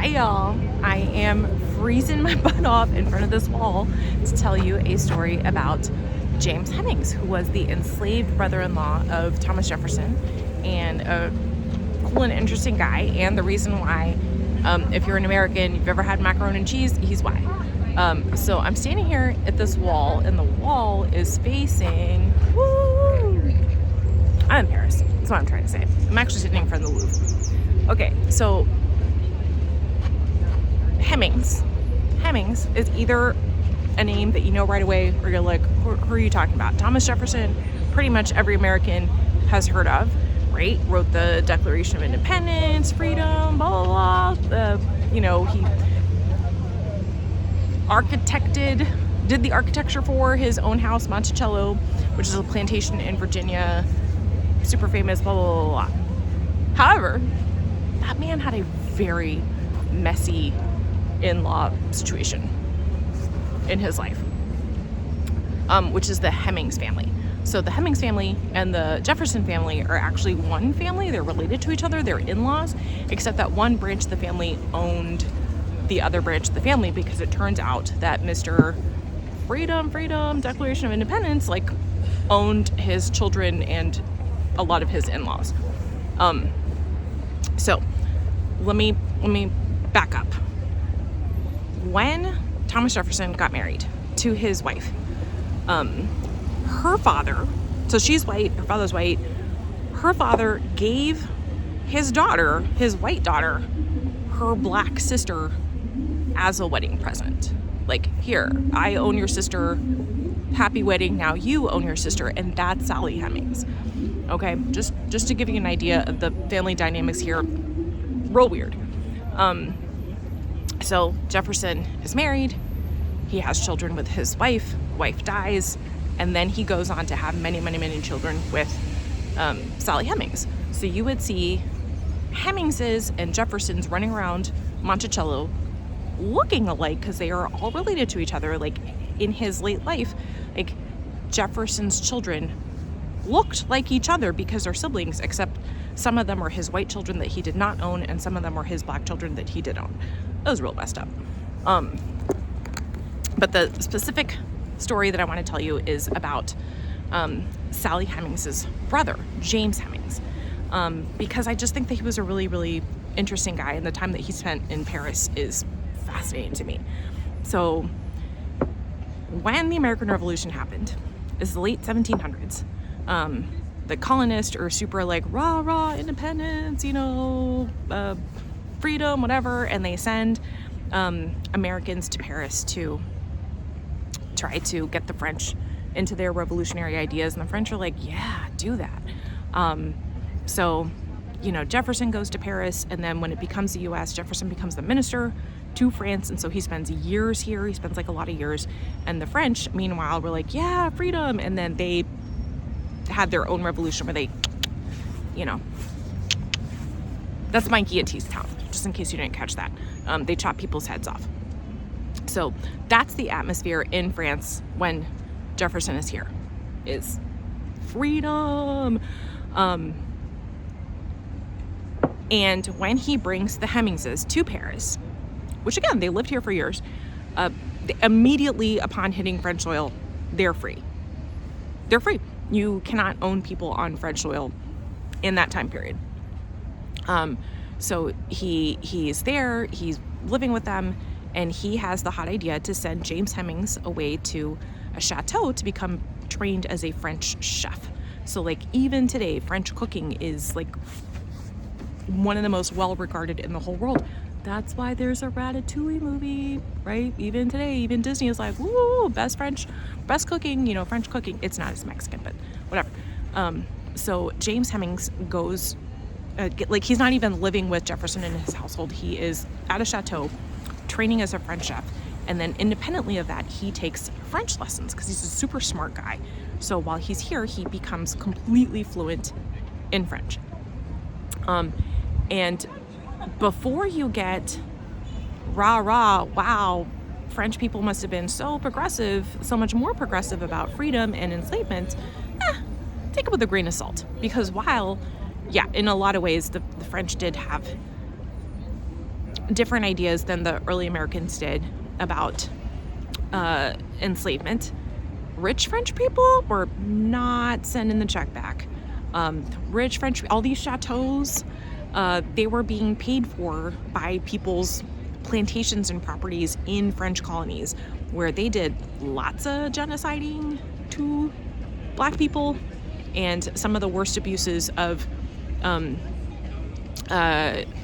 Hi y'all, I am freezing my butt off in front of this wall to tell you a story about James Hemings, who was the enslaved brother-in-law of Thomas Jefferson, and a cool and interesting guy, and the reason why, if you're an American, you've ever had macaroni and cheese, he's why. So I'm standing here at this wall, and the wall is facing, I'm in Paris, that's what I'm trying to say. I'm actually sitting in front of the Louvre. Okay, so Hemings is either a name that you know right away, or you're like, who are you talking about? Thomas Jefferson, pretty much every American has heard of, right? Wrote the Declaration of Independence, freedom, blah, blah, blah. He did the architecture for his own house, Monticello, which is a plantation in Virginia, super famous, blah, blah, blah, blah. However, that man had a very messy in-law situation in his life, which is the Hemings family. So the Hemings family and the Jefferson family are actually one family. They're related to each other. They're in-laws, except that one branch of the family owned the other branch of the family, because it turns out that Mr. Freedom, Declaration of Independence, owned his children and a lot of his in-laws. So let me back up. When Thomas Jefferson got married to his wife, her father, so she's white, her father's white, her father gave his daughter, his white daughter, her black sister as a wedding present. Here, I own your sister, happy wedding, now you own your sister, and that's Sally Hemings. Okay, just to give you an idea of the family dynamics here, real weird. So Jefferson is married, he has children with his wife dies, and then he goes on to have many, many, many children with Sally Hemings. So you would see Hemingses and Jeffersons running around Monticello looking alike, because they are all related to each other. In his late life, Jefferson's children looked like each other because they're siblings, except some of them were his white children that he did not own, and some of them were his black children that he did own. It was real messed up. But the specific story that I want to tell you is about Sally Hemings' brother, James Hemings, because I just think that he was a really, really interesting guy, and the time that he spent in Paris is fascinating to me. So when the American Revolution happened, is the late 1700s, the colonists are super rah independence, freedom, whatever, and they send Americans to Paris to try to get the French into their revolutionary ideas, and the French are like, yeah, do that. So Jefferson goes to Paris, and then when it becomes the US, Jefferson becomes the minister to France, and so he spends years here. He spends a lot of years, and the French, meanwhile, were like, yeah, freedom, and then they had their own revolution where they, that's my guillotine's town, just in case you didn't catch that. They chop people's heads off. So that's the atmosphere in France when Jefferson is here, is freedom. And when he brings the Hemingses to Paris, which again, they lived here for years, immediately upon hitting French soil, they're free. They're free. You cannot own people on French soil in that time period. So he's there, he's living with them, and he has the hot idea to send James Hemings away to a chateau to become trained as a French chef. So even today, French cooking is one of the most well-regarded in the whole world. That's why there's a Ratatouille movie, right? Even today, even Disney is like, woo, best cooking, French cooking. It's not as Mexican, but whatever. So James Hemings goes, he's not even living with Jefferson in his household. He is at a chateau training as a French chef. And then independently of that, he takes French lessons because he's a super smart guy. So while he's here, he becomes completely fluent in French. And before you get wow, French people must have been so progressive, so much more progressive about freedom and enslavement, take it with a grain of salt. Because while, in a lot of ways, the French did have different ideas than the early Americans did about enslavement. Rich French people were not sending the check back. Rich French, all these chateaus, they were being paid for by people's plantations and properties in French colonies, where they did lots of genociding to Black people, and some of the worst abuses of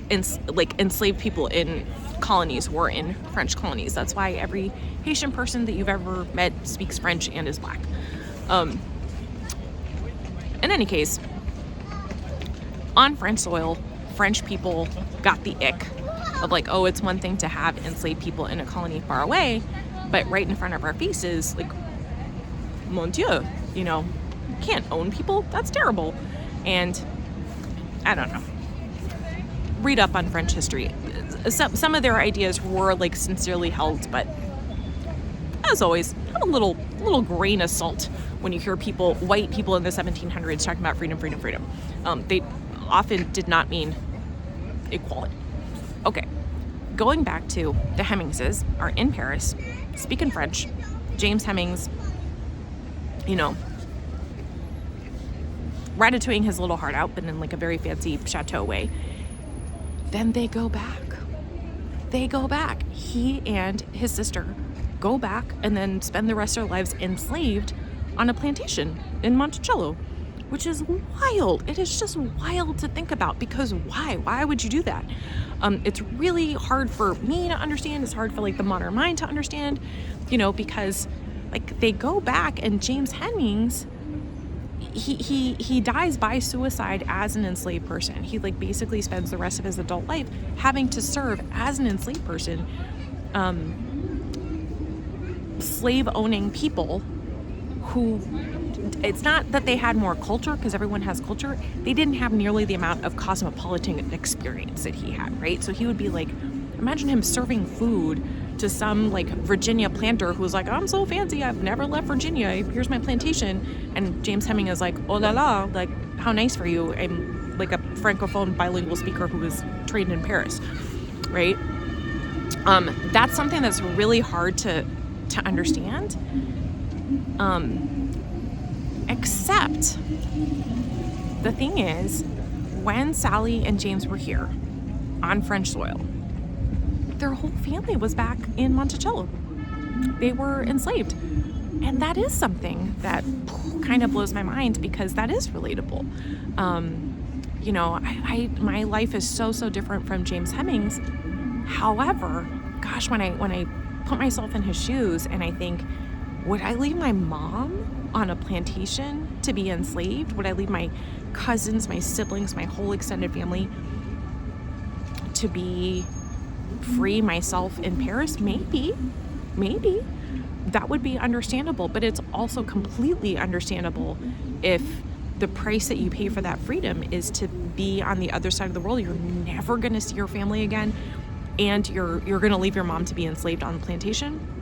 enslaved people in colonies were in French colonies. That's why every Haitian person that you've ever met speaks French and is Black. In any case, on French soil, French people got the ick of like, oh, it's one thing to have enslaved people in a colony far away, but right in front of our faces, like, mon Dieu, you know, can't own people. That's terrible. And I don't know. Read up on French history. Some of their ideas were like sincerely held, but as always, have a little grain of salt when you hear white people in the 1700s talking about freedom. They often did not mean equality. Okay, going back to the Hemingses are in Paris, speaking French. James Hemings, you know, ratatouilleing his little heart out, but in like a very fancy chateau way. Then they go back. He and his sister go back and then spend the rest of their lives enslaved on a plantation in Monticello, which is wild. It is just wild to think about, because why? Why would you do that? It's really hard for me to understand. It's hard for like the modern mind to understand, you know, because like they go back and James Hemings, he dies by suicide as an enslaved person. He like basically spends the rest of his adult life having to serve as an enslaved person, slave owning people who, it's not that they had more culture, because everyone has culture. They didn't have nearly the amount of cosmopolitan experience that he had, right? So he would be like, imagine him serving food to some like Virginia planter who was like, I'm so fancy, I've never left Virginia, here's my plantation. And James Heming is like, oh la la, like how nice for you. I'm like a francophone bilingual speaker who was trained in Paris, right? That's something that's really hard to understand. Except the thing is, when Sally and James were here on French soil, their whole family was back in Monticello. They were enslaved. And that is something that kind of blows my mind, because that is relatable. You know, my life is so different from James Hemings. However, gosh, when I put myself in his shoes and I think, would I leave my mom on a plantation to be enslaved? Would I leave my cousins, my siblings, my whole extended family to be free myself in Paris? Maybe that would be understandable, but it's also completely understandable if the price that you pay for that freedom is to be on the other side of the world. You're never going to see your family again, and you're going to leave your mom to be enslaved on the plantation.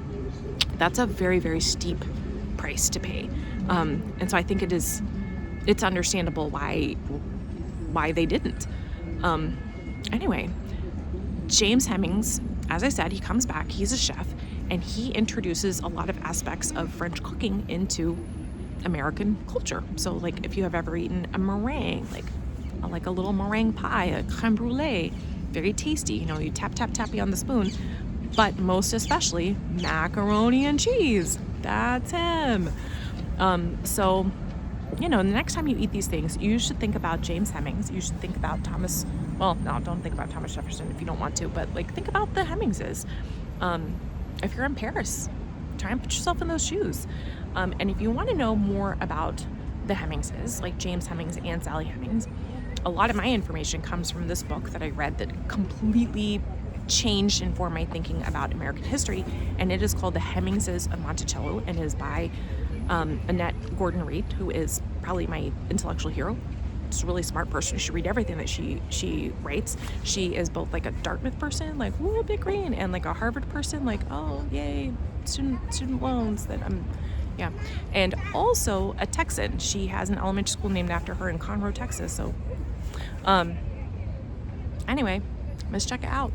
That's a very, very steep price to pay, and so I think it's understandable why they didn't. Anyway, James Hemings, as I said, he comes back, he's a chef, and he introduces a lot of aspects of French cooking into American culture. So like if you have ever eaten a meringue, like a little meringue pie, a creme brulee, very tasty, you know, you tap on the spoon, but most especially macaroni and cheese. That's him. So, you know, the next time you eat these things, you should think about James Hemings. You should think about don't think about Thomas Jefferson if you don't want to, but like think about the Hemingses. If you're in Paris, try and put yourself in those shoes. And if you want to know more about the Hemingses, like James Hemings and Sally Hemings, a lot of my information comes from this book that I read that completely changed and informed my thinking about American history, and it is called The Hemingses of Monticello, and is by Annette Gordon-Reed, who is probably my intellectual hero. She's a really smart person. You should read everything that she writes. She is both like a Dartmouth person, like woo, big green, and like a Harvard person, like oh yay, student loans. Yeah, and also a Texan. She has an elementary school named after her in Conroe, Texas. So, anyway, let's check it out.